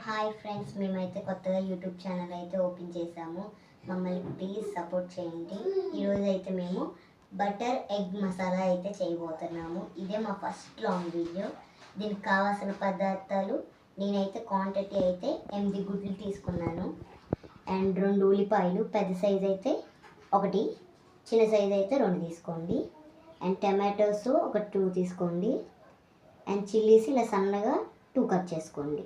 Hi friends, మేమైతే కొత్తగా YouTube channel అయితే ఓపెన్ చేసాము. మమ్మల్ని ప్లీజ్ సపోర్ట్ చేయండి. ఈరోజు అయితే మేము బటర్ ఎగ్ మసాలా అయితే చేయబోతున్నాము. ఇదే మా ఫస్ట్ లాంగ్ వీడియో. దీనికి కావాల్సిన పదార్థాలు నేనైతే క్వాంటిటీ అయితే 8 గుడ్లు తీసుకున్నాను. అండ్ 2 ఉల్లిపాయలు, పెద్ద సైజ్ అయితే 1, చిన్న సైజ్ అయితే 2 తీసుకోండి. అండ్ టమాటోస్ ఒక 2 తీసుకోండి. అండ్ చిల్లీస్ ఇలా సన్నగా 2 కట్ చేసుకోండి.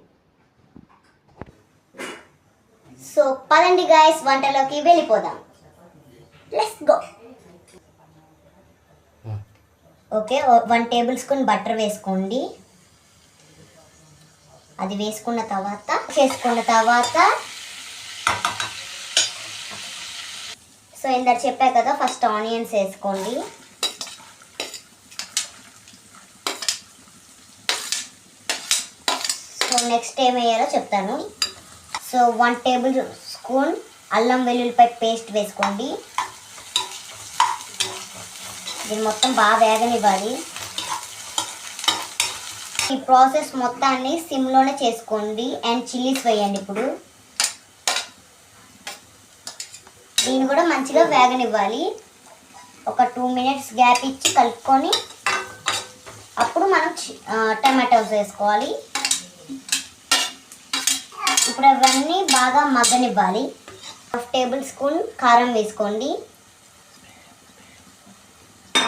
సో పదండి గైస్, వంటలోకి వెళ్ళిపోదాం. Let's go. Okay, 1 table spoon butter వేసుకోండి. అది వేసుకున్న తర్వాత సో ఇందాక చెప్పా కదా, ఫస్ట్ ఆనియన్స్ వేసుకోండి. సో నెక్స్ట్ ఏం వేయాలో చెప్తాను. సో 1 టేబుల్ స్పూన్ అల్లం వెల్లుల్లిపాయ పేస్ట్ వేసుకోండి. దీన్ని మొత్తం బాగా వేగనివ్వాలి. ఈ ప్రాసెస్ మొత్తాన్ని సిమ్లోనే చేసుకోండి. అండ్ చిల్లీస్ వేయండి. ఇప్పుడు దీన్ని కూడా మంచిగా వేగనివ్వాలి. ఒక 2 మినిట్స్ గ్యాప్ ఇచ్చి కలుపుకొని అప్పుడు మనం టమాటోస్ వేసుకోవాలి. ఇప్పుడు అవన్నీ బాగా మగ్గనివ్వాలి. 1 టేబుల్ స్పూన్ కారం వేసుకోండి.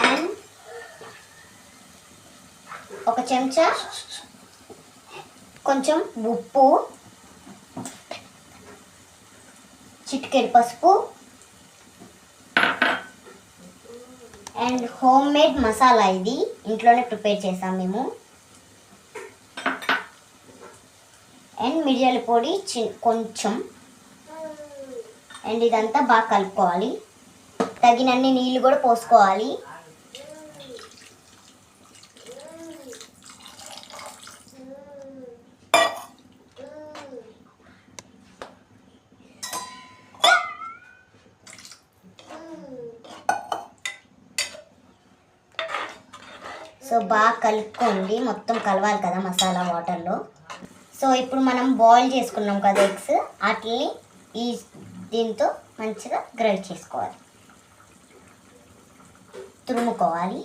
అండ్ 1 చెంచా కొంచెం ఉప్పు, చిటికెడు పసుపు, అండ్ హోమ్ మేడ్ మసాలా. ఇది ఇంట్లోనే ప్రిపేర్ చేసాం మేము. అండ్ మిరియాల పొడి కొంచెం. అండ్ ఇదంతా బాగా కలుపుకోవాలి. తగినన్ని నీళ్ళు కూడా పోసుకోవాలి. సో బాగా కలుపుకోండి, మొత్తం కలవాలి కదా మసాలా వాటర్లో. సో ఇప్పుడు మనం బాయిల్ చేసుకున్నాం కదా ఎగ్స్, వాటిని దీంతో మంచిగా గ్రైండ్ చేసుకోవాలి, తురుముకోవాలి.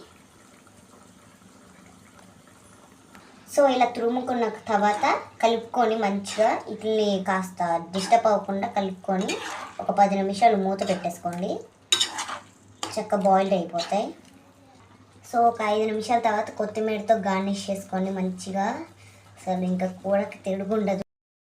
సో ఇలా తురుముకున్న తర్వాత కలుపుకొని మంచిగా వీటిని కాస్త డిస్టర్బ్ అవ్వకుండా కలుపుకొని ఒక 10 నిమిషాలు మూత పెట్టేసుకోండి. చక్కగా బాయిల్డ్ అయిపోతాయి. సో ఒక 5 నిమిషాల తర్వాత కొత్తిమీరతో గార్నిష్ చేసుకోండి మంచిగా. అసలు ఇంకా కూరకి తిరుగుండదు.